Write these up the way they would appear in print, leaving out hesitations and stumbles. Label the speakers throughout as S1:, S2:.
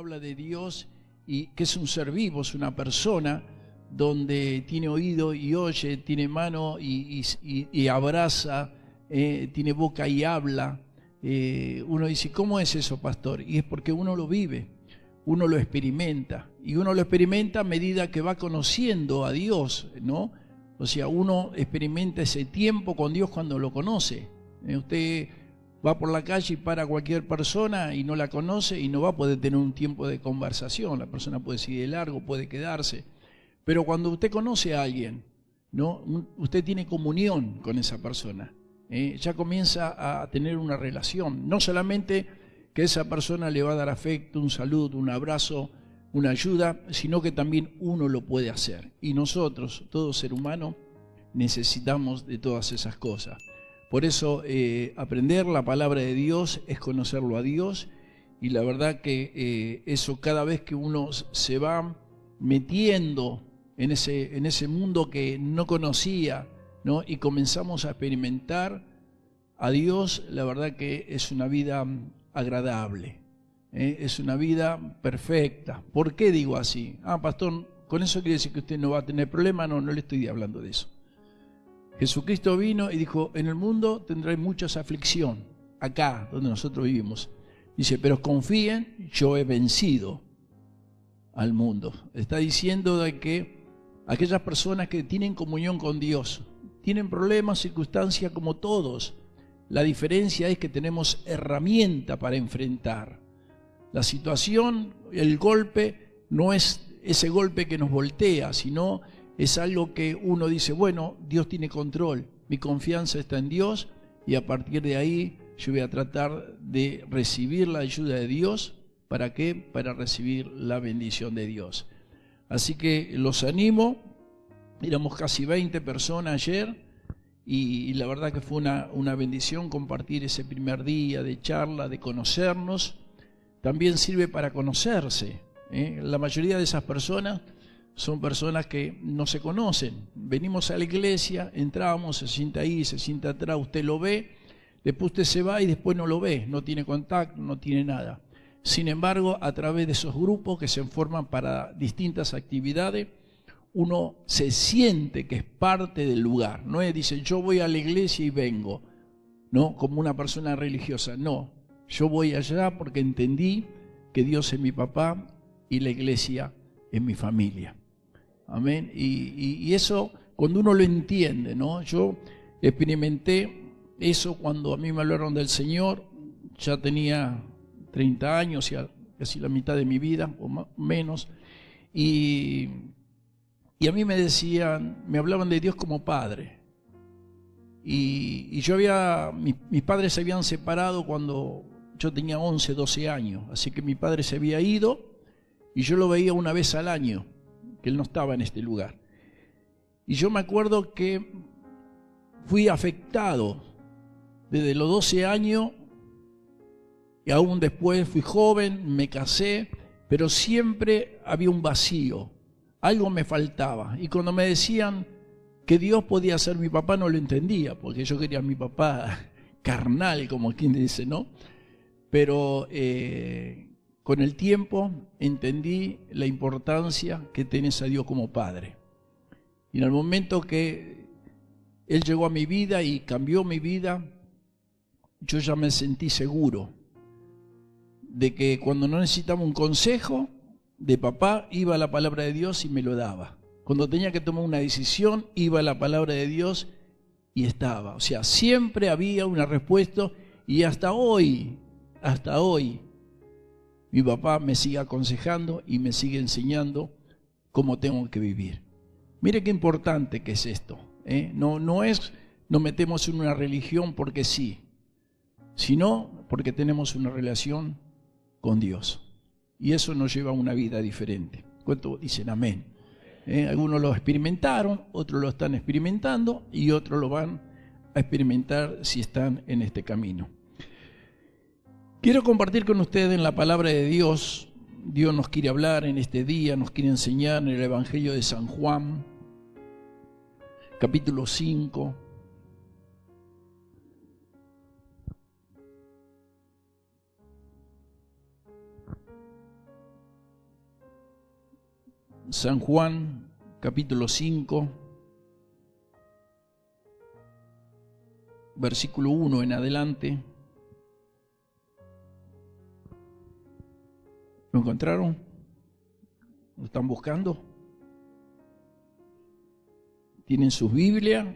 S1: habla de Dios y que es un ser vivo, es una persona donde tiene oído y oye, tiene mano y abraza, tiene boca y habla. Uno dice, ¿cómo es eso, pastor? Y es porque uno lo vive, uno lo experimenta, y uno lo experimenta a medida que va conociendo a Dios, ¿no? O sea, uno experimenta ese tiempo con Dios cuando lo conoce. Usted va por la calle y para cualquier persona y no la conoce y no va a poder tener un tiempo de conversación. La persona puede seguir de largo, puede quedarse. Pero cuando usted conoce a alguien, ¿no? Usted tiene comunión con esa persona. Ya comienza a tener una relación. No solamente que esa persona le va a dar afecto, un saludo, un abrazo, una ayuda, sino que también uno lo puede hacer. Y nosotros, todo ser humano, necesitamos de todas esas cosas. Por eso aprender la palabra de Dios es conocerlo a Dios, y la verdad que eso cada vez que uno se va metiendo en ese mundo que no conocía, ¿no? Y comenzamos a experimentar a Dios, la verdad que es una vida agradable, es una vida perfecta. ¿Por qué digo así? Pastor, ¿con eso quiere decir que usted no va a tener problema? No, no le estoy hablando de eso. Jesucristo vino y dijo, en el mundo tendré muchas aflicción, acá donde nosotros vivimos. Dice, pero confíen, yo he vencido al mundo. Está diciendo de que aquellas personas que tienen comunión con Dios, tienen problemas, circunstancias como todos. La diferencia es que tenemos herramienta para enfrentar. La situación, el golpe, no es ese golpe que nos voltea, sino es algo que uno dice, bueno, Dios tiene control, mi confianza está en Dios, y a partir de ahí yo voy a tratar de recibir la ayuda de Dios. ¿Para qué? Para recibir la bendición de Dios. Así que los animo, éramos casi 20 personas ayer, y la verdad que fue una bendición compartir ese primer día de charla, de conocernos. También sirve para conocerse. La mayoría de esas personas son personas que no se conocen. Venimos a la iglesia, entramos, se sienta ahí, se sienta atrás, usted lo ve, después usted se va y después no lo ve, no tiene contacto, no tiene nada. Sin embargo, a través de esos grupos que se forman para distintas actividades, uno se siente que es parte del lugar. No es, dice, yo voy a la iglesia y vengo, ¿no? Como una persona religiosa. No, yo voy allá porque entendí que Dios es mi papá y la iglesia es mi familia. Amén. Y eso, cuando uno lo entiende, ¿no? Yo experimenté eso cuando a mí me hablaron del Señor. Ya tenía 30 años, ya casi la mitad de mi vida, o menos. Y a mí me decían, me hablaban de Dios como Padre. Y yo mis padres se habían separado cuando yo tenía 11, 12 años. Así que mi padre se había ido y yo lo veía una vez al año, que él no estaba en este lugar. Y yo me acuerdo que fui afectado desde los 12 años, y aún después fui joven, me casé, pero siempre había un vacío, algo me faltaba. Y cuando me decían que Dios podía ser mi papá, no lo entendía, porque yo quería a mi papá carnal, como quien dice, ¿no? Pero con el tiempo entendí la importancia que tenés a Dios como Padre. Y en el momento que Él llegó a mi vida y cambió mi vida, yo ya me sentí seguro de que cuando no necesitaba un consejo de papá, iba a la palabra de Dios y me lo daba. Cuando tenía que tomar una decisión, iba a la palabra de Dios y estaba. O sea, siempre había una respuesta, y hasta hoy, mi papá me sigue aconsejando y me sigue enseñando cómo tengo que vivir. Mire qué importante que es esto. No nos metemos en una religión porque sí, sino porque tenemos una relación con Dios. Y eso nos lleva a una vida diferente. ¿Cuántos dicen amén? Algunos lo experimentaron, otros lo están experimentando y otros lo van a experimentar si están en este camino. Quiero compartir con ustedes en la palabra de Dios. Dios nos quiere hablar en este día, nos quiere enseñar en el Evangelio de San Juan, capítulo 5. San Juan, capítulo 5, versículo 1 en adelante. ¿Lo encontraron? ¿Lo están buscando? ¿Tienen sus Biblias?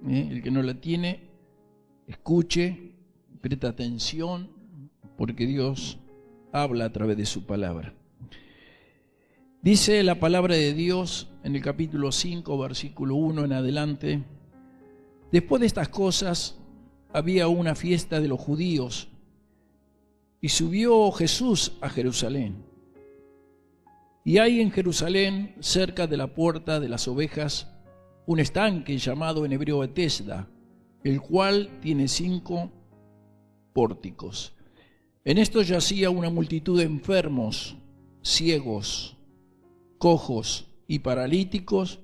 S1: El que no la tiene, escuche, presta atención, porque Dios habla a través de su palabra. Dice la palabra de Dios en el capítulo 5, versículo 1 en adelante: después de estas cosas había una fiesta de los judíos, y subió Jesús a Jerusalén. Y hay en Jerusalén, cerca de la puerta de las ovejas, un estanque llamado en hebreo Betesda, el cual tiene 5 pórticos. En esto yacía una multitud de enfermos, ciegos, cojos y paralíticos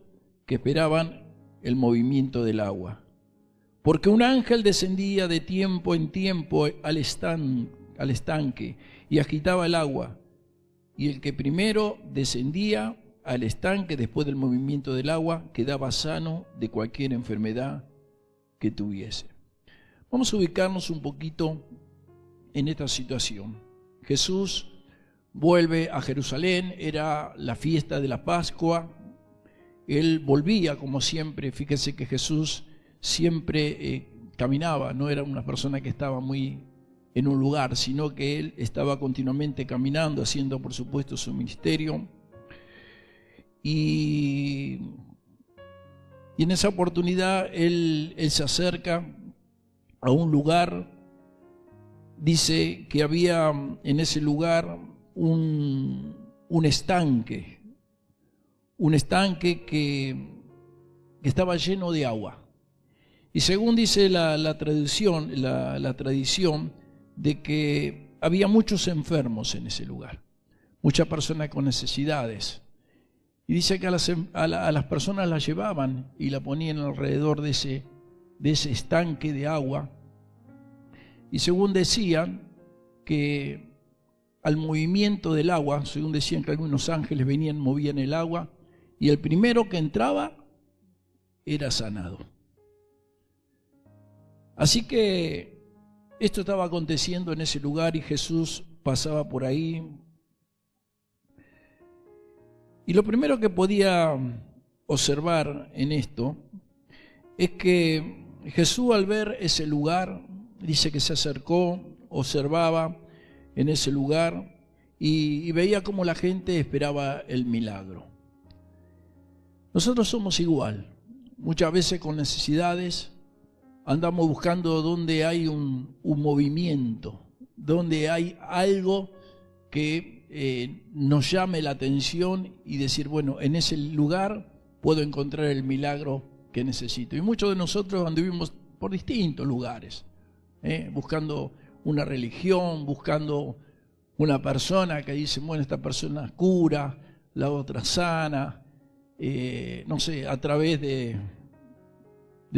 S1: que esperaban el movimiento del agua. Porque un ángel descendía de tiempo en tiempo al estanque y agitaba el agua, y el que primero descendía al estanque después del movimiento del agua quedaba sano de cualquier enfermedad que tuviese. Vamos a ubicarnos un poquito en esta situación. Jesús vuelve a Jerusalén, era la fiesta de la Pascua. Él volvía como siempre. Fíjense que Jesús siempre caminaba, no era una persona que estaba muy en un lugar, sino que él estaba continuamente caminando, haciendo por supuesto su ministerio. Y en esa oportunidad él se acerca a un lugar. Dice que había en ese lugar un estanque que estaba lleno de agua. Y según dice la tradición de que había muchos enfermos en ese lugar, muchas personas con necesidades. Y dice que a las personas las llevaban y la ponían alrededor de ese estanque de agua. Y según decían que al movimiento del agua, según decían que algunos ángeles venían, movían el agua, y el primero que entraba era sanado. Así que esto estaba aconteciendo en ese lugar y Jesús pasaba por ahí. Y lo primero que podía observar en esto es que Jesús, al ver ese lugar, dice que se acercó, observaba en ese lugar y veía cómo la gente esperaba el milagro. Nosotros somos igual. Muchas veces con necesidades andamos buscando donde hay un movimiento, donde hay algo que nos llame la atención y decir, bueno, en ese lugar puedo encontrar el milagro que necesito. Y muchos de nosotros anduvimos por distintos lugares, buscando una religión, buscando una persona que dice, bueno, esta persona cura, la otra sana, no sé, a través de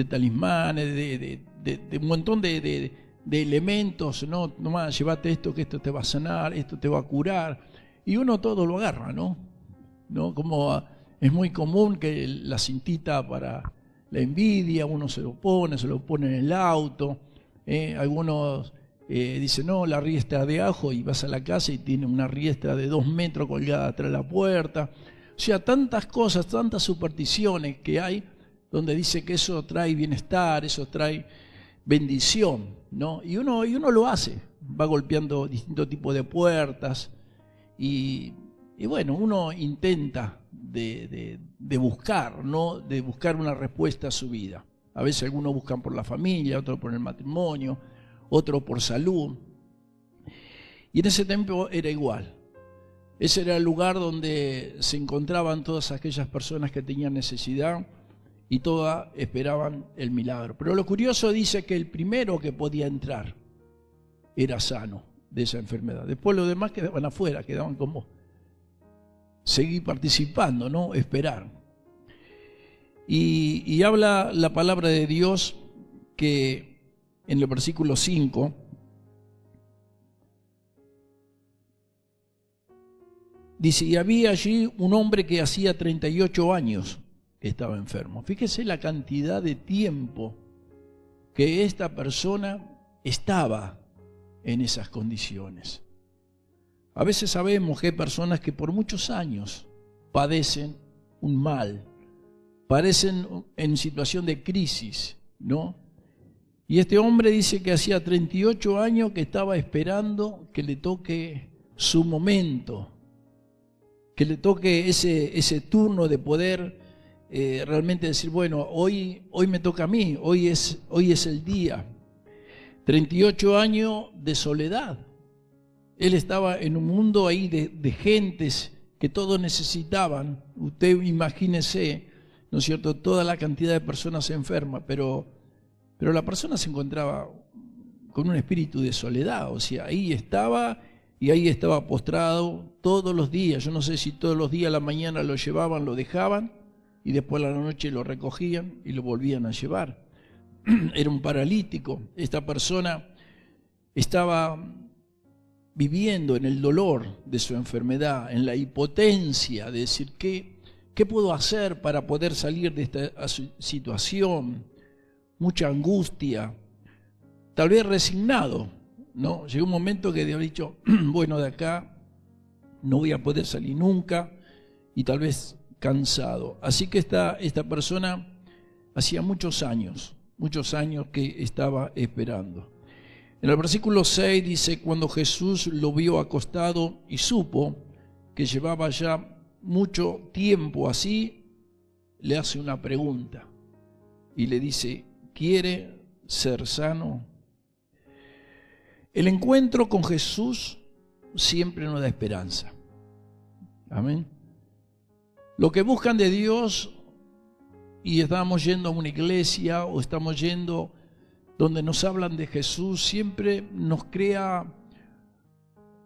S1: talismanes, de un montón de elementos, no, nomás llévate esto, que esto te va a sanar, esto te va a curar, y uno todo lo agarra, ¿no? Como es muy común que la cintita para la envidia, uno se lo pone en el auto, algunos dicen, no, la riestra de ajo, y vas a la casa y tiene una riestra de 2 metros colgada atrás de la puerta. O sea, tantas cosas, tantas supersticiones que hay, donde dice que eso trae bienestar, eso trae bendición, ¿no? Y uno lo hace, va golpeando distintos tipos de puertas y bueno, uno intenta de buscar, ¿no? De buscar una respuesta a su vida. A veces algunos buscan por la familia, otros por el matrimonio, otros por salud. Y en ese tiempo era igual. Ese era el lugar donde se encontraban todas aquellas personas que tenían necesidad y todas esperaban el milagro. Pero lo curioso dice que el primero que podía entrar era sano de esa enfermedad. Después los demás quedaban afuera, quedaban como seguir participando, ¿no? Esperar. Y habla la palabra de Dios que en el versículo 5 Dice, y había allí un hombre que hacía 38 años que estaba enfermo. Fíjese la cantidad de tiempo que esta persona estaba en esas condiciones. A veces sabemos que hay personas que por muchos años padecen un mal, padecen en situación de crisis, ¿no? Y este hombre dice que hacía 38 años que estaba esperando que le toque su momento, que le toque ese turno de poder realmente decir, bueno, hoy me toca a mí, hoy es el día. 38 años de soledad. Él estaba en un mundo ahí de gentes que todos necesitaban. Usted imagínese, ¿no es cierto?, toda la cantidad de personas enfermas, pero la persona se encontraba con un espíritu de soledad. O sea, ahí estaba postrado todos los días. Yo no sé si todos los días a la mañana lo llevaban, lo dejaban, y después a la noche lo recogían y lo volvían a llevar. Era un paralítico. Esta persona estaba viviendo en el dolor de su enfermedad, en la impotencia de decir, ¿qué puedo hacer para poder salir de esta situación? Mucha angustia, tal vez resignado, ¿no? Llegó un momento que había dicho, bueno, de acá no voy a poder salir nunca, y tal vez cansado. Así que esta persona hacía muchos años que estaba esperando. En el versículo 6 dice, cuando Jesús lo vio acostado y supo que llevaba ya mucho tiempo así, le hace una pregunta y le dice, ¿quiere ser sano? El encuentro con Jesús siempre nos da esperanza. Amén. Lo que buscan de Dios, y estamos yendo a una iglesia o estamos yendo donde nos hablan de Jesús, siempre nos crea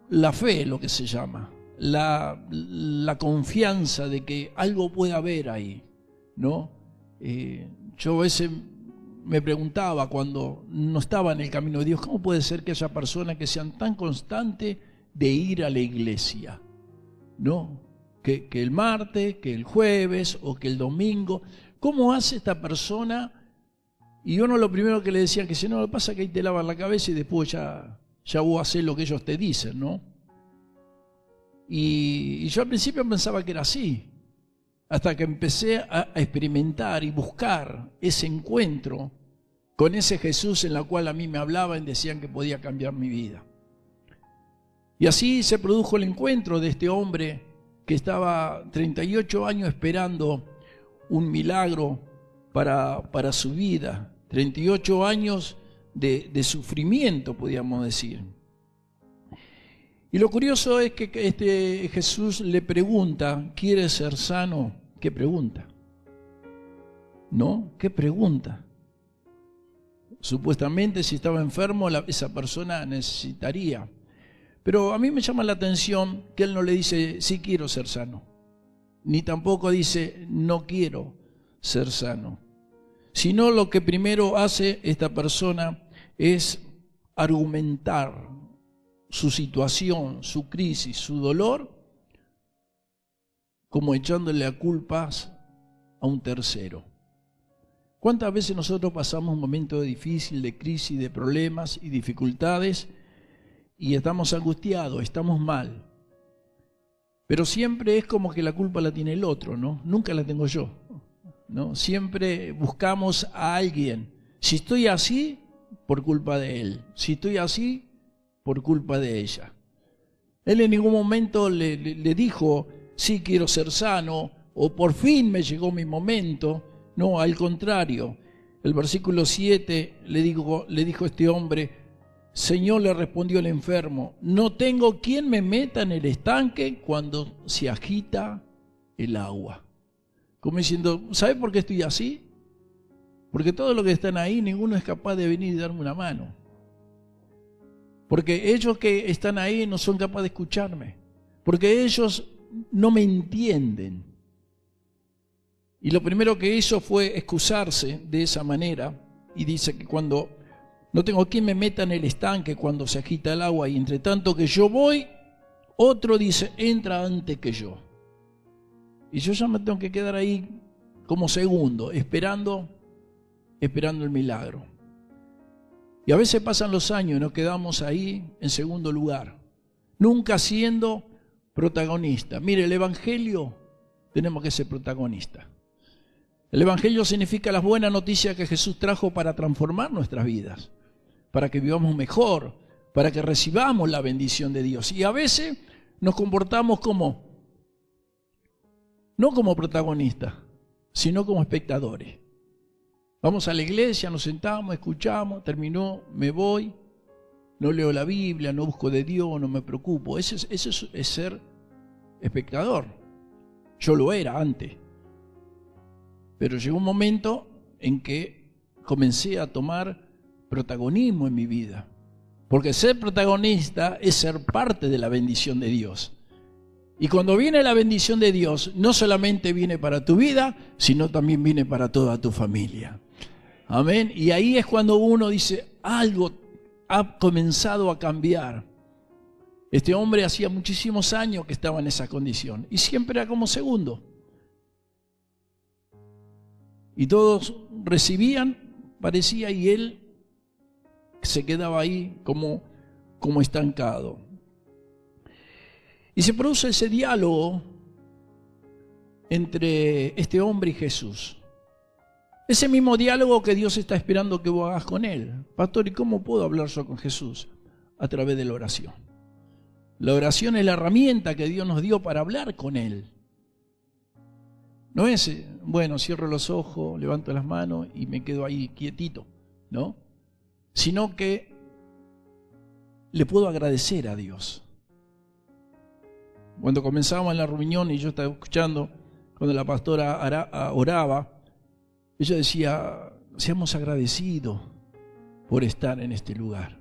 S1: la fe, lo que se llama, la confianza de que algo puede haber ahí, ¿no? Yo a veces me preguntaba cuando no estaba en el camino de Dios, ¿cómo puede ser que haya personas que sean tan constantes de ir a la iglesia? ¿No? Que el martes, que el jueves o que el domingo. ¿Cómo hace esta persona? Y uno lo primero que le decía que si no, lo que pasa es que ahí te lavan la cabeza y después ya vos haces lo que ellos te dicen, ¿no? Y yo al principio pensaba que era así, hasta que empecé a experimentar y buscar ese encuentro con ese Jesús en la cual a mí me hablaban y decían que podía cambiar mi vida. Y así se produjo el encuentro de este hombre que estaba 38 años esperando un milagro para su vida, 38 años de sufrimiento, podríamos decir. Y lo curioso es que este Jesús le pregunta, ¿quieres ser sano? ¿Qué pregunta? ¿No? ¿Qué pregunta? Supuestamente si estaba enfermo esa persona necesitaría. Pero a mí me llama la atención que él no le dice, sí quiero ser sano. Ni tampoco dice, no quiero ser sano. Sino lo que primero hace esta persona es argumentar su situación, su crisis, su dolor, como echándole a culpas a un tercero. ¿Cuántas veces nosotros pasamos un momento difícil, de crisis, de problemas y dificultades y estamos angustiados, estamos mal? Pero siempre es como que la culpa la tiene el otro, ¿no? Nunca la tengo yo, ¿no? Siempre buscamos a alguien. Si estoy así, por culpa de él. Si estoy así, por culpa de ella. Él en ningún momento le dijo, sí quiero ser sano, o por fin me llegó mi momento. No, al contrario. El versículo 7 le dijo este hombre, Señor, le respondió el enfermo, no tengo quien me meta en el estanque cuando se agita el agua. Como diciendo, ¿sabe por qué estoy así? Porque todos los que están ahí, ninguno es capaz de venir y darme una mano. Porque ellos que están ahí no son capaces de escucharme. Porque ellos no me entienden. Y lo primero que hizo fue excusarse de esa manera. Y dice que cuando no tengo quien me meta en el estanque cuando se agita el agua, y entre tanto que yo voy, otro dice, entra antes que yo. Y yo ya me tengo que quedar ahí como segundo, esperando el milagro. Y a veces pasan los años y nos quedamos ahí en segundo lugar, nunca siendo protagonista. Mire, el Evangelio tenemos que ser protagonista. El Evangelio significa las buenas noticias que Jesús trajo para transformar nuestras vidas, para que vivamos mejor, para que recibamos la bendición de Dios. Y a veces nos comportamos no como protagonistas, sino como espectadores. Vamos a la iglesia, nos sentamos, escuchamos, terminó, me voy, no leo la Biblia, no busco de Dios, no me preocupo. Eso es ser espectador. Yo lo era antes. Pero llegó un momento en que comencé a tomar protagonismo en mi vida. Porque ser protagonista es ser parte de la bendición de Dios. Y cuando viene la bendición de Dios, no solamente viene para tu vida, sino también viene para toda tu familia. Amén. Y ahí es cuando uno dice, algo ha comenzado a cambiar. Este hombre hacía muchísimos años que estaba en esa condición. Y siempre era como segundo. Y todos recibían, parecía, y él se quedaba ahí como estancado. Y se produce ese diálogo entre este hombre y Jesús. Ese mismo diálogo que Dios está esperando que vos hagas con Él. Pastor, ¿y cómo puedo hablar yo con Jesús? A través de la oración. La oración es la herramienta que Dios nos dio para hablar con Él. No es, bueno, cierro los ojos, levanto las manos y me quedo ahí quietito, ¿no? Sino que le puedo agradecer a Dios. Cuando comenzábamos en la reunión y yo estaba escuchando, cuando la pastora oraba, ella decía, seamos agradecidos por estar en este lugar.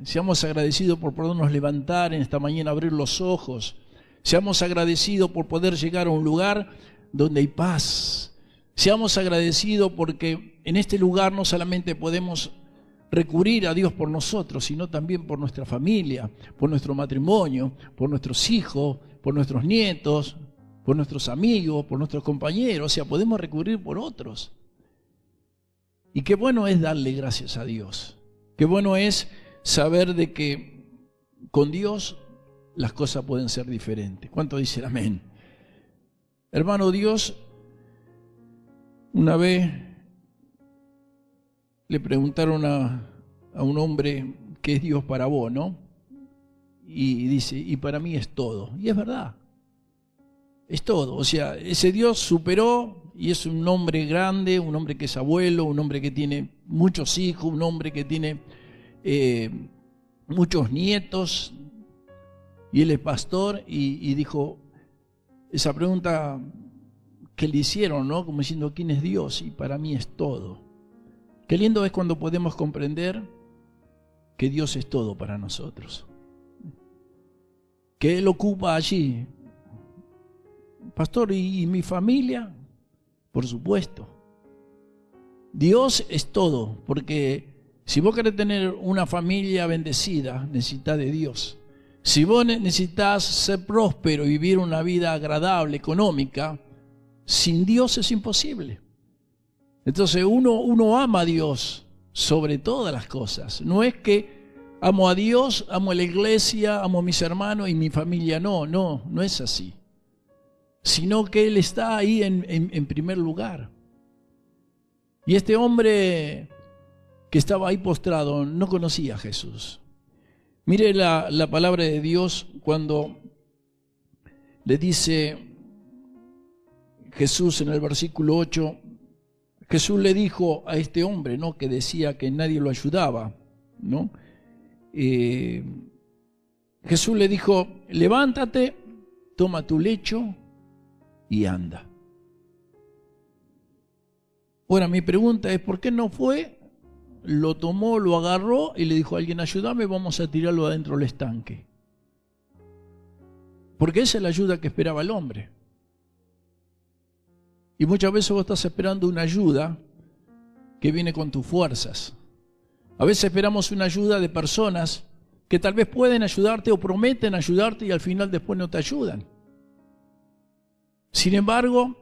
S1: Seamos agradecidos por podernos levantar en esta mañana, abrir los ojos. Seamos agradecidos por poder llegar a un lugar donde hay paz. Seamos agradecidos porque en este lugar no solamente podemos recurrir a Dios por nosotros, sino también por nuestra familia, por nuestro matrimonio, por nuestros hijos, por nuestros nietos, por nuestros amigos, por nuestros compañeros. O sea, podemos recurrir por otros. Y qué bueno es darle gracias a Dios. Qué bueno es saber de que con Dios las cosas pueden ser diferentes. ¿Cuánto dicen amén? Hermano, Dios, una vez le preguntaron a un hombre qué es Dios para vos, ¿no? Y dice, y para mí es todo. Y es verdad, es todo. O sea, ese Dios superó y es un hombre grande, un hombre que es abuelo, un hombre que tiene muchos hijos, un hombre que tiene muchos nietos, y él es pastor, y dijo esa pregunta que le hicieron, ¿no? Como diciendo, ¿quién es Dios? Y para mí es todo. Qué lindo es cuando podemos comprender que Dios es todo para nosotros. Que Él ocupa allí. Pastor, ¿y mi familia? Por supuesto. Dios es todo, porque si vos querés tener una familia bendecida, necesitas de Dios. Si vos necesitas ser próspero y vivir una vida agradable, económica, sin Dios es imposible. Entonces uno ama a Dios sobre todas las cosas. No es que amo a Dios, amo a la iglesia, amo a mis hermanos y mi familia. No es así. Sino que Él está ahí en primer lugar. Y este hombre que estaba ahí postrado no conocía a Jesús. Mire la palabra de Dios cuando le dice Jesús en el versículo 8, Jesús le dijo a este hombre, ¿no?, que decía que nadie lo ayudaba, ¿no? Jesús le dijo, levántate, toma tu lecho y anda. Ahora mi pregunta es, ¿por qué no fue? Lo tomó, lo agarró y le dijo a alguien, ayúdame, vamos a tirarlo adentro del estanque. Porque esa es la ayuda que esperaba el hombre. Y muchas veces vos estás esperando una ayuda que viene con tus fuerzas. A veces esperamos una ayuda de personas que tal vez pueden ayudarte o prometen ayudarte y al final después no te ayudan. Sin embargo,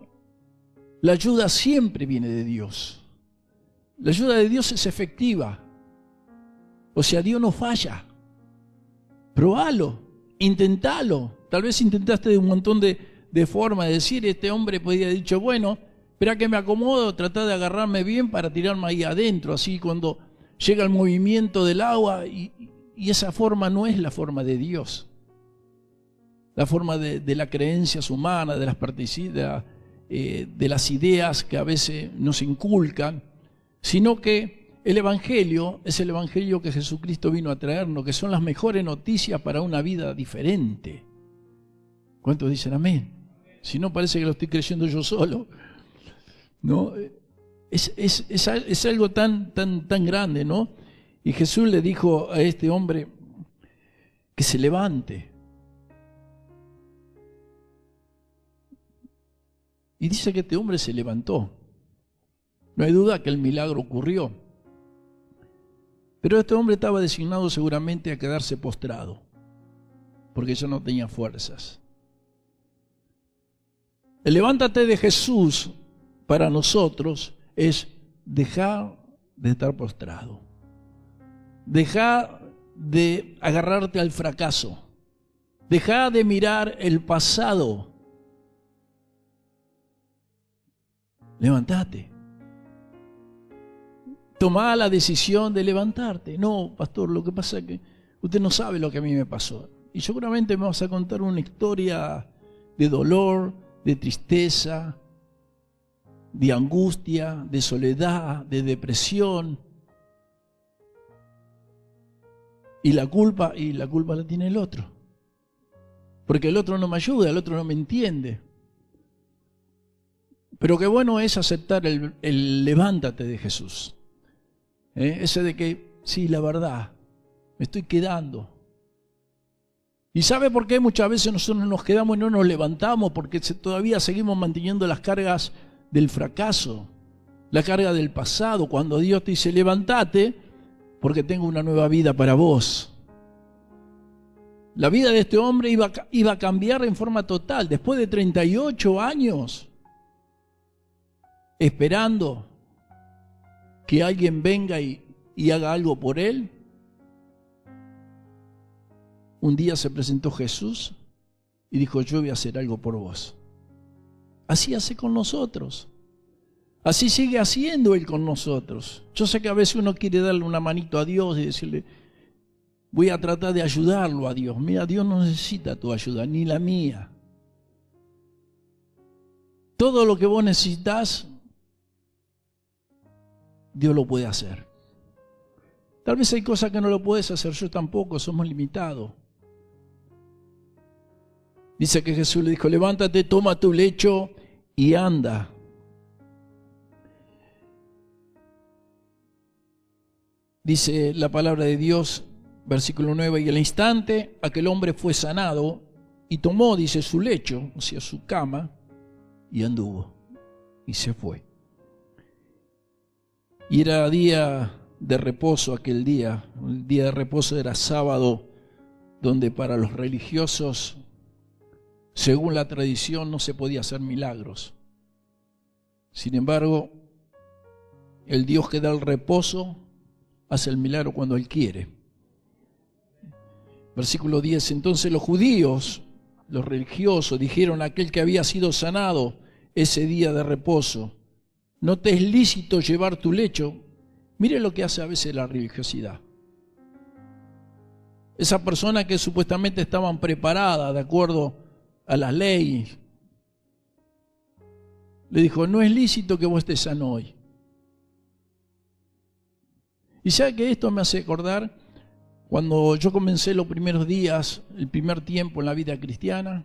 S1: la ayuda siempre viene de Dios. La ayuda de Dios es efectiva. O sea, Dios no falla. Probalo, intentalo. Tal vez intentaste de un montón de formas de decir, este hombre podría haber dicho, bueno, espera que me acomodo, tratar de agarrarme bien para tirarme ahí adentro, así cuando llega el movimiento del agua, y esa forma no es la forma de Dios. La forma de las creencias humanas, de las ideas que a veces nos inculcan, sino que el Evangelio es el Evangelio que Jesucristo vino a traernos, que son las mejores noticias para una vida diferente. ¿Cuántos dicen amén? Si no, parece que lo estoy creyendo yo solo. ¿No? Es algo tan grande, ¿no? Y Jesús le dijo a este hombre que se levante. Y dice que este hombre se levantó. No hay duda que el milagro ocurrió. Pero este hombre estaba designado seguramente a quedarse postrado, porque ya no tenía fuerzas. El levántate de Jesús para nosotros es dejar de estar postrado. Dejar de agarrarte al fracaso. Dejar de mirar el pasado. Levántate. Tomá la decisión de levantarte. No, pastor, lo que pasa es que usted no sabe lo que a mí me pasó. Y seguramente me vas a contar una historia de dolor, de tristeza, de angustia, de soledad, de depresión. Y la culpa la tiene el otro. Porque el otro no me ayuda, el otro no me entiende. Pero qué bueno es aceptar el levántate de Jesús. Ese de que, sí, la verdad, me estoy quedando. ¿Y sabe por qué muchas veces nosotros nos quedamos y no nos levantamos? Porque todavía seguimos manteniendo las cargas del fracaso, la carga del pasado, cuando Dios te dice, levántate, porque tengo una nueva vida para vos. La vida de este hombre iba a cambiar en forma total. Después de 38 años, esperando que alguien venga y haga algo por él, un día se presentó Jesús y dijo, yo voy a hacer algo por vos. Así hace con nosotros. Así sigue haciendo Él con nosotros. Yo sé que a veces uno quiere darle una manito a Dios y decirle, voy a tratar de ayudarlo a Dios. Mira, Dios no necesita tu ayuda, ni la mía. Todo lo que vos necesitas, Dios lo puede hacer. Tal vez hay cosas que no lo puedes hacer, yo tampoco, somos limitados. Dice que Jesús le dijo, levántate, toma tu lecho y anda. Dice la palabra de Dios, versículo 9, y al instante aquel hombre fue sanado y tomó, dice, su lecho, o sea, su cama, y anduvo, y se fue. Y era día de reposo aquel día, el día de reposo era sábado, donde para los religiosos, según la tradición, no se podía hacer milagros. Sin embargo, el Dios que da el reposo hace el milagro cuando Él quiere. Versículo 10, entonces los judíos, los religiosos, dijeron a aquel que había sido sanado ese día de reposo, no te es lícito llevar tu lecho. Mire lo que hace a veces la religiosidad. Esas personas que supuestamente estaban preparadas de acuerdo a las leyes, le dijo, no es lícito que vos estés sano hoy. Y sabe que esto me hace acordar cuando yo comencé los primeros días, el primer tiempo en la vida cristiana,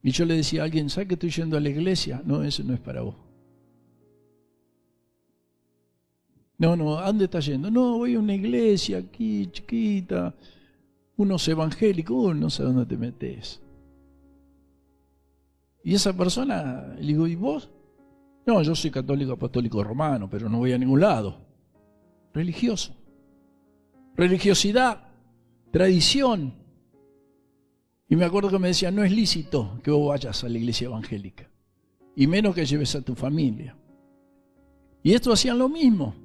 S1: y yo le decía a alguien, ¿sabe que estoy yendo a la iglesia? No, eso no es para vos. No, ¿a dónde estás yendo? No, voy a una iglesia aquí, chiquita, unos evangélicos, no sé dónde te metes. Y esa persona, le digo, ¿y vos? No, yo soy católico apostólico romano, pero no voy a ningún lado. Religioso. Religiosidad tradición. Y me acuerdo que me decían, no es lícito que vos vayas a la iglesia evangélica, y menos que lleves a tu familia. Y estos hacían lo mismo.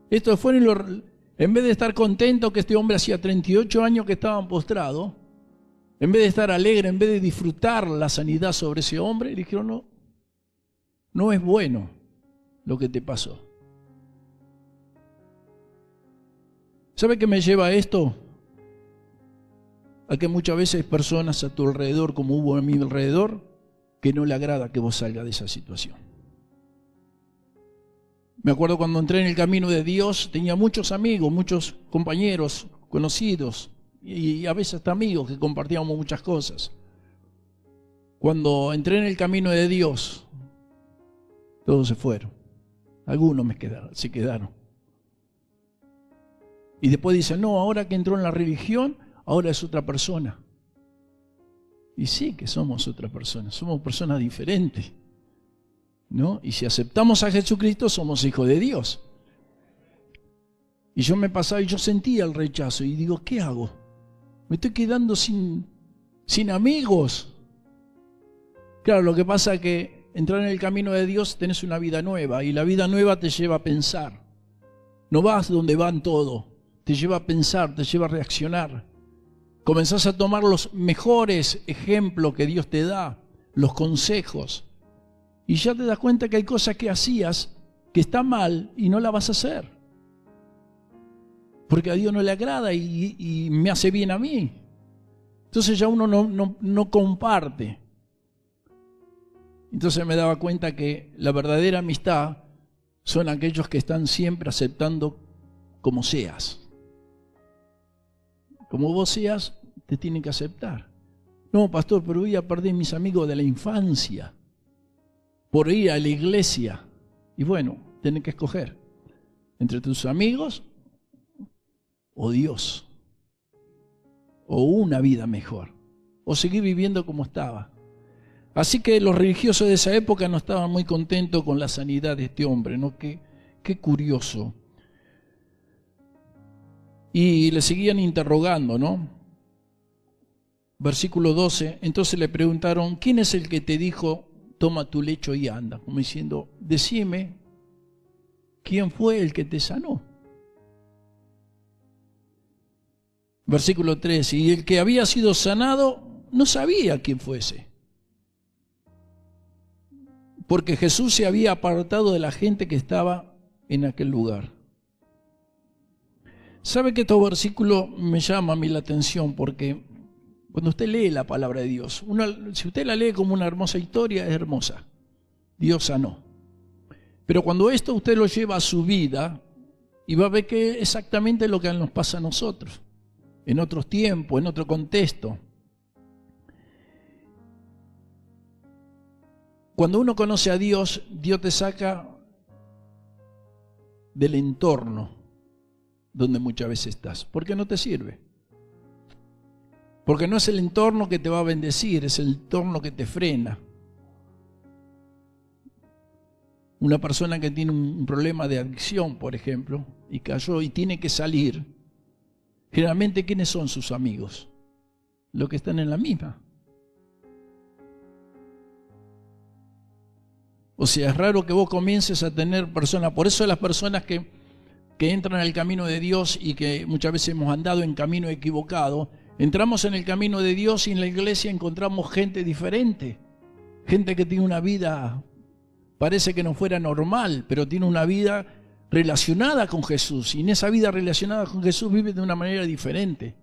S1: Estos fueron, en vez de estar contentos que este hombre hacía 38 años que estaban postrados, en vez de estar alegre, en vez de disfrutar la sanidad sobre ese hombre, le dijeron, no, no es bueno lo que te pasó. ¿Sabe qué me lleva a esto? A que muchas veces hay personas a tu alrededor, como hubo a mi alrededor, que no le agrada que vos salgas de esa situación. Me acuerdo cuando entré en el camino de Dios, tenía muchos amigos, muchos compañeros, conocidos, y a veces hasta amigos que compartíamos muchas cosas. Cuando entré en el camino de Dios, todos se fueron. Algunos se quedaron. Y después dicen, no, ahora que entró en la religión, ahora es otra persona. Y sí que somos otra persona, somos personas diferentes, ¿no? Y si aceptamos a Jesucristo, somos hijos de Dios. Y yo me pasaba y yo sentía el rechazo y digo, ¿qué hago? Me estoy quedando sin amigos. Claro, lo que pasa es que entrar en el camino de Dios tenés una vida nueva, y la vida nueva te lleva a pensar. No vas donde van todos, te lleva a pensar, te lleva a reaccionar. Comenzás a tomar los mejores ejemplos que Dios te da, los consejos, y ya te das cuenta que hay cosas que hacías que está mal y no la vas a hacer. Porque a Dios no le agrada y me hace bien a mí. Entonces ya uno no comparte. Entonces me daba cuenta que la verdadera amistad son aquellos que están siempre aceptando como seas. Como vos seas, te tienen que aceptar. No, pastor, pero voy a perder mis amigos de la infancia por ir a la iglesia. Y bueno, tenés que escoger entre tus amigos o Dios, o una vida mejor, o seguir viviendo como estaba. Así que los religiosos de esa época no estaban muy contentos con la sanidad de este hombre, ¿no? Qué curioso. Y le seguían interrogando, ¿no? Versículo 12, entonces le preguntaron, ¿quién es el que te dijo, toma tu lecho y anda? Como diciendo, decime, ¿quién fue el que te sanó? Versículo 13, y el que había sido sanado no sabía quién fuese, porque Jesús se había apartado de la gente que estaba en aquel lugar. ¿Sabe que este versículo me llama a mí la atención? Porque cuando usted lee la palabra de Dios, si usted la lee como una hermosa historia, es hermosa. Dios sanó. Pero cuando esto usted lo lleva a su vida, y va a ver que es exactamente lo que nos pasa a nosotros, en otros tiempos, en otro contexto. Cuando uno conoce a Dios, Dios te saca del entorno donde muchas veces estás, porque no te sirve. Porque no es el entorno que te va a bendecir, es el entorno que te frena. Una persona que tiene un problema de adicción, por ejemplo, y cayó y tiene que salir, generalmente, ¿quiénes son sus amigos? Los que están en la misma. O sea, es raro que vos comiences a tener personas, por eso las personas que entran al camino de Dios y que muchas veces hemos andado en camino equivocado, entramos en el camino de Dios y en la iglesia encontramos gente diferente, gente que tiene una vida, parece que no fuera normal, pero tiene una vida relacionada con Jesús, y en esa vida relacionada con Jesús vive de una manera diferente.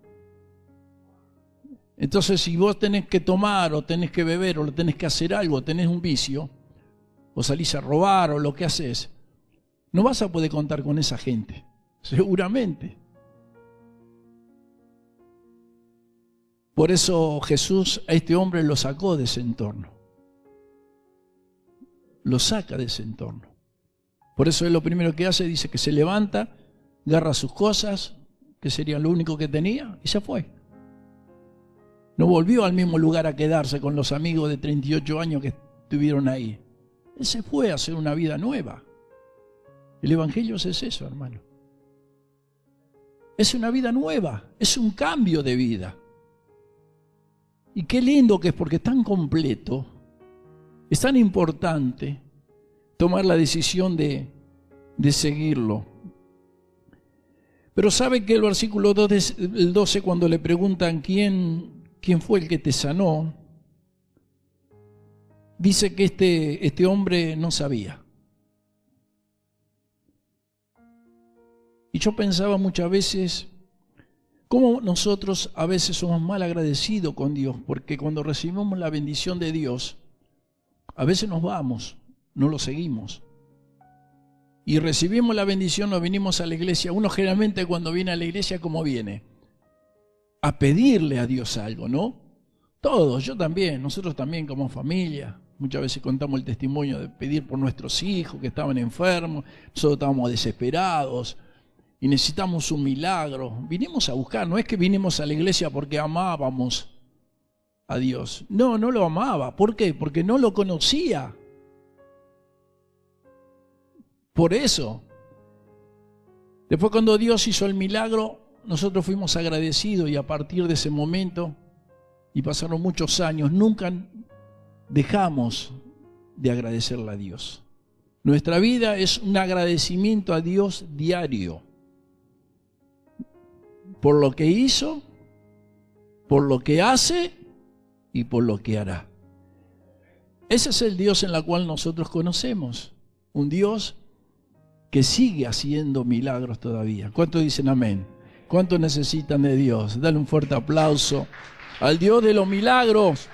S1: Entonces, si vos tenés que tomar o tenés que beber o tenés que hacer algo, tenés un vicio, o salís a robar o lo que haces, no vas a poder contar con esa gente, seguramente. Por eso Jesús a este hombre lo sacó de ese entorno. Lo saca de ese entorno. Por eso él lo primero que hace, dice que se levanta, agarra sus cosas, que sería lo único que tenía, y se fue. No volvió al mismo lugar a quedarse con los amigos de 38 años que estuvieron ahí. Él se fue a hacer una vida nueva. El evangelio es eso, hermano. Es una vida nueva, es un cambio de vida. Y qué lindo que es, porque es tan completo, es tan importante tomar la decisión de seguirlo. Pero ¿sabe que el versículo 12, cuando le preguntan quién fue el que te sanó? Dice que este hombre no sabía. Y yo pensaba muchas veces cómo nosotros a veces somos mal agradecidos con Dios, porque cuando recibimos la bendición de Dios, a veces nos vamos, no lo seguimos. Y recibimos la bendición, nos venimos a la iglesia. Uno generalmente cuando viene a la iglesia, ¿cómo viene? A pedirle a Dios algo, ¿no? Todos, yo también, nosotros también como familia. Muchas veces contamos el testimonio de pedir por nuestros hijos que estaban enfermos, nosotros estábamos desesperados y necesitamos un milagro. Vinimos a buscar, no es que vinimos a la iglesia porque amábamos a Dios. No, no lo amaba. ¿Por qué? Porque no lo conocía. Por eso. Después cuando Dios hizo el milagro, nosotros fuimos agradecidos y a partir de ese momento, y pasaron muchos años, nunca dejamos de agradecerle a Dios. Nuestra vida es un agradecimiento a Dios diario. Por lo que hizo, por lo que hace y por lo que hará. Ese es el Dios en el cual nosotros conocemos. Un Dios que sigue haciendo milagros todavía. ¿Cuántos dicen amén? ¿Cuántos necesitan de Dios? Dale un fuerte aplauso al Dios de los milagros.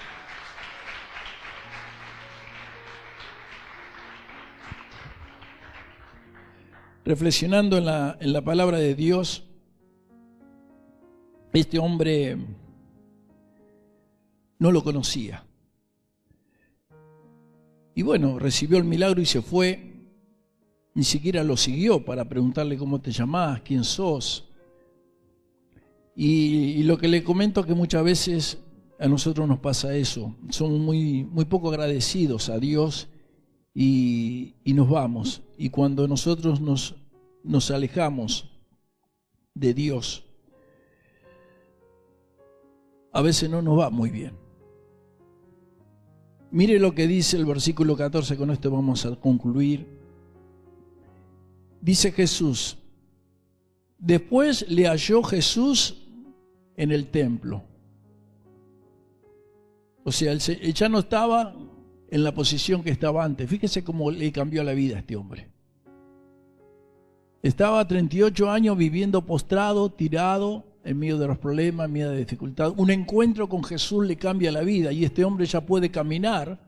S1: Reflexionando en la palabra de Dios, este hombre no lo conocía. Y bueno, recibió el milagro y se fue. Ni siquiera lo siguió para preguntarle cómo te llamás, quién sos. Y lo que le comento es que muchas veces a nosotros nos pasa eso. Somos muy poco agradecidos a Dios y nos vamos. Y cuando nosotros nos alejamos de Dios, a veces no nos va muy bien. Mire lo que dice el versículo 14, con esto vamos a concluir. Dice Jesús, después le halló Jesús en el templo. O sea, él ya no estaba en la posición que estaba antes. Fíjese cómo le cambió la vida a este hombre. Estaba 38 años viviendo postrado, tirado, en medio de los problemas, en medio de dificultades. Un encuentro con Jesús le cambia la vida y este hombre ya puede caminar.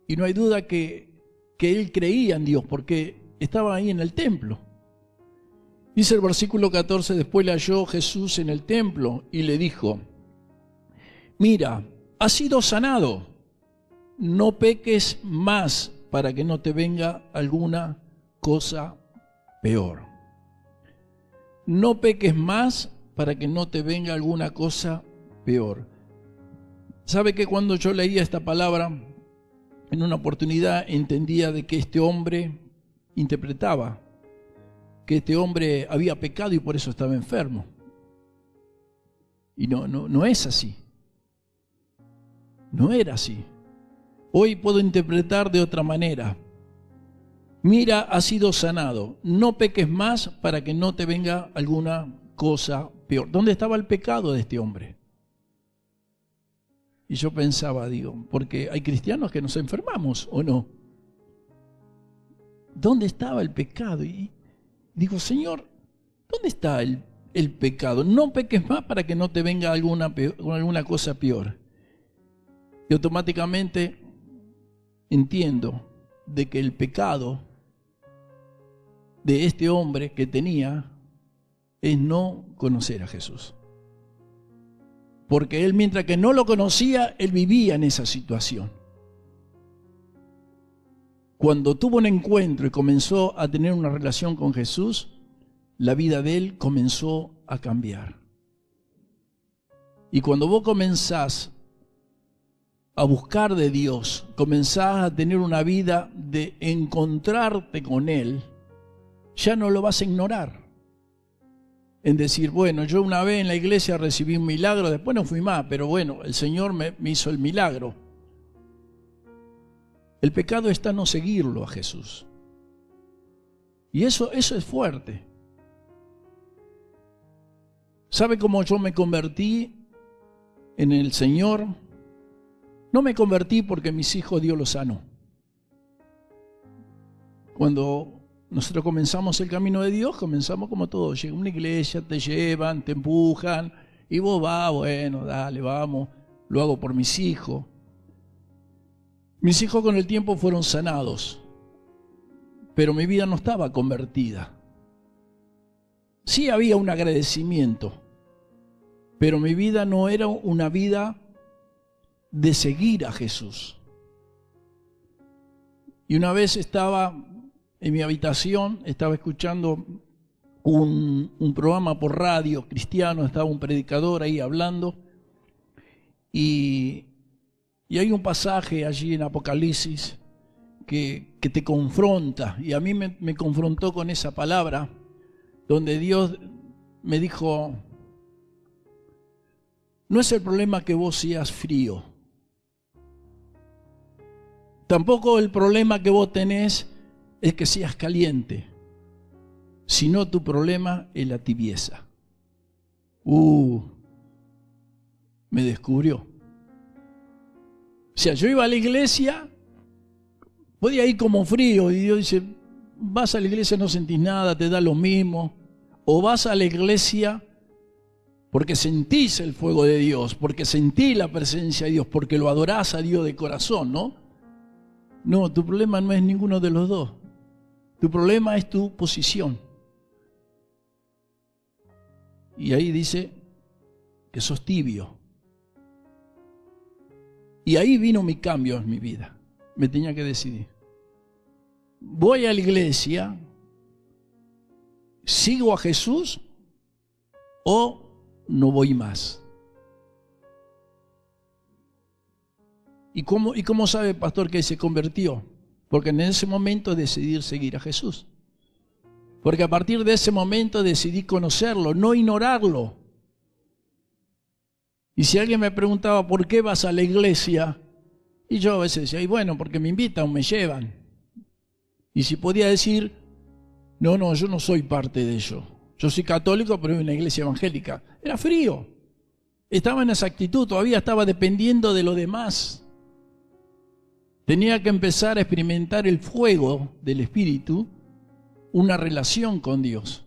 S1: Y no hay duda que él creía en Dios porque estaba ahí en el templo. Dice el versículo 14, después le halló Jesús en el templo y le dijo, mira, has sido sanado, no peques más para que no te venga alguna cosa peor. No peques más para que no te venga alguna cosa peor. ¿Sabe que cuando yo leía esta palabra, en una oportunidad entendía de que este hombre interpretaba que este hombre había pecado y por eso estaba enfermo? Y no es así. No era así. Hoy puedo interpretar de otra manera. Mira, has sido sanado. No peques más para que no te venga alguna cosa peor. ¿Dónde estaba el pecado de este hombre? Y yo pensaba, porque hay cristianos que nos enfermamos, ¿o no? ¿Dónde estaba el pecado? Y digo, Señor, ¿dónde está el pecado? No peques más para que no te venga alguna cosa peor. Y automáticamente entiendo de que el pecado de este hombre que tenía es no conocer a Jesús. Porque él, mientras que no lo conocía, él vivía en esa situación. Cuando tuvo un encuentro y comenzó a tener una relación con Jesús, la vida de él comenzó a cambiar. Y cuando vos comenzás a buscar de Dios, comenzás a tener una vida de encontrarte con Él, ya no lo vas a ignorar. en decir, bueno, yo una vez en la iglesia recibí un milagro, después no fui más, pero bueno, el Señor me hizo el milagro. El pecado está en no seguirlo a Jesús. Y eso es fuerte. ¿Sabe cómo yo me convertí en el Señor? No me convertí porque mis hijos Dios los sanó. Cuando nosotros comenzamos el camino de Dios, comenzamos como todo. Llega una iglesia, te llevan, te empujan, y vos vas, bueno, dale, vamos, lo hago por mis hijos. Mis hijos con el tiempo fueron sanados, pero mi vida no estaba convertida. Sí había un agradecimiento, pero mi vida no era una vida de seguir a Jesús. Y una vez estaba en mi habitación, estaba escuchando un programa por radio cristiano, estaba un predicador ahí hablando, y hay un pasaje allí en Apocalipsis que te confronta, y a mí me confrontó con esa palabra, donde Dios me dijo, no es el problema que vos seas frío, tampoco el problema que vos tenés es que seas caliente, sino tu problema es la tibieza. Me descubrió. O sea, yo iba a la iglesia, podía ir como frío, y Dios dice, vas a la iglesia, no sentís nada, te da lo mismo, o vas a la iglesia porque sentís el fuego de Dios, porque sentís la presencia de Dios, porque lo adorás a Dios de corazón, ¿no? No, tu problema no es ninguno de los dos. Tu problema es tu posición. Y ahí dice que sos tibio. Y ahí vino mi cambio en mi vida. Me tenía que decidir. ¿Voy a la iglesia? ¿Sigo a Jesús? ¿O no voy más? ¿Y cómo sabe el pastor que se convirtió? Porque en ese momento decidí seguir a Jesús. Porque a partir de ese momento decidí conocerlo, no ignorarlo. Y si alguien me preguntaba, ¿por qué vas a la iglesia? Y yo a veces decía, y bueno, porque me invitan o me llevan. Y si podía decir, no, yo no soy parte de ello. Yo soy católico, pero en una iglesia evangélica. Era frío. Estaba en esa actitud, todavía estaba dependiendo de lo demás. Tenía que empezar a experimentar el fuego del Espíritu, una relación con Dios.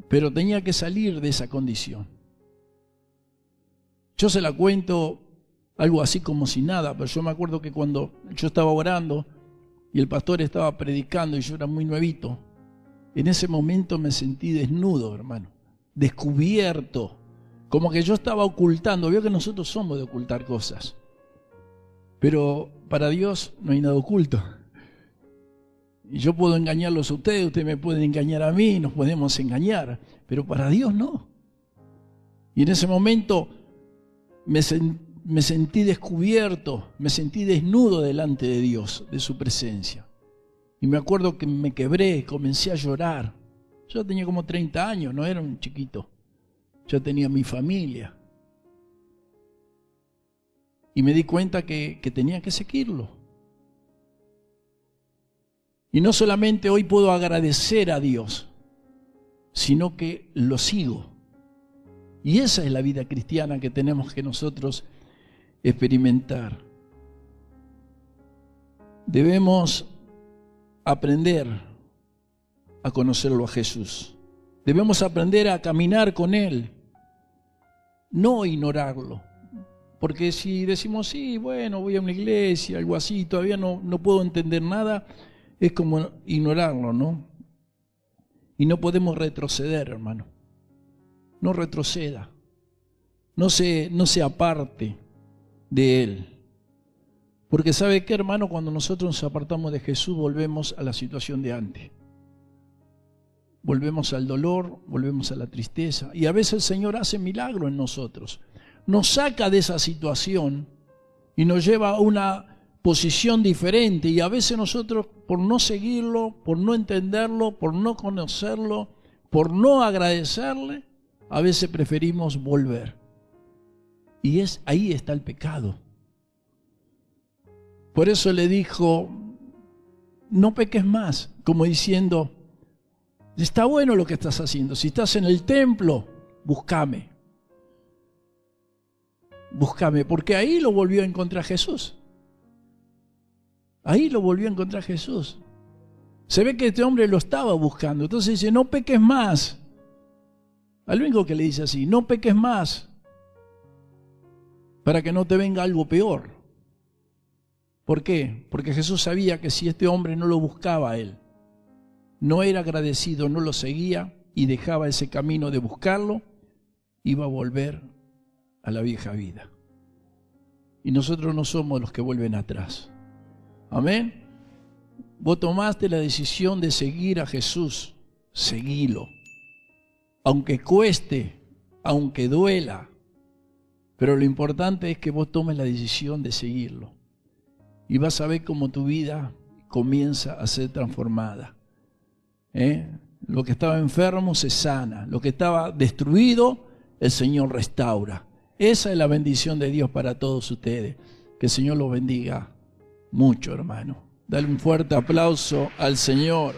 S1: Pero tenía que salir de esa condición. Yo se la cuento algo así como si nada, pero yo me acuerdo que cuando yo estaba orando y el pastor estaba predicando y yo era muy nuevito, en ese momento me sentí desnudo, hermano, descubierto, como que yo estaba ocultando. Veo que nosotros somos de ocultar cosas. Pero para Dios no hay nada oculto. Y yo puedo engañarlos a ustedes, ustedes me pueden engañar a mí, nos podemos engañar, pero para Dios no. Y en ese momento me sentí descubierto, me sentí desnudo delante de Dios, de su presencia. Y me acuerdo que me quebré, comencé a llorar. Yo tenía como 30 años, no era un chiquito. Yo tenía mi familia. Y me di cuenta que tenía que seguirlo. Y no solamente hoy puedo agradecer a Dios, sino que lo sigo. Y esa es la vida cristiana que tenemos que nosotros experimentar. Debemos aprender a conocerlo a Jesús. Debemos aprender a caminar con Él, no ignorarlo. Porque si decimos, sí, bueno, voy a una iglesia, algo así, todavía no puedo entender nada, es como ignorarlo, ¿no? Y no podemos retroceder, hermano. No retroceda. No se aparte de Él. Porque ¿sabe qué, hermano? Cuando nosotros nos apartamos de Jesús, volvemos a la situación de antes. Volvemos al dolor, volvemos a la tristeza. Y a veces el Señor hace milagro en nosotros. Nos saca de esa situación y nos lleva a una posición diferente. Y a veces nosotros, por no seguirlo, por no entenderlo, por no conocerlo, por no agradecerle, a veces preferimos volver. Y ahí está el pecado. Por eso le dijo, no peques más, como diciendo, está bueno lo que estás haciendo. Si estás en el templo, búscame. Búscame, porque ahí lo volvió a encontrar Jesús. Ahí lo volvió a encontrar Jesús. Se ve que este hombre lo estaba buscando. Entonces dice, no peques más. Al único que le dice así, no peques más, para que no te venga algo peor. ¿Por qué? Porque Jesús sabía que si este hombre no lo buscaba a él, no era agradecido, no lo seguía y dejaba ese camino de buscarlo, iba a volver a la vieja vida. Y nosotros no somos los que vuelven atrás. Amén. Vos tomaste la decisión de seguir a Jesús, seguilo. Aunque cueste, aunque duela, pero lo importante es que vos tomes la decisión de seguirlo. Y vas a ver cómo tu vida comienza a ser transformada. Lo que estaba enfermo se sana, lo que estaba destruido, el Señor restaura. Esa es la bendición de Dios para todos ustedes. Que el Señor los bendiga mucho, hermano. Dale un fuerte aplauso al Señor.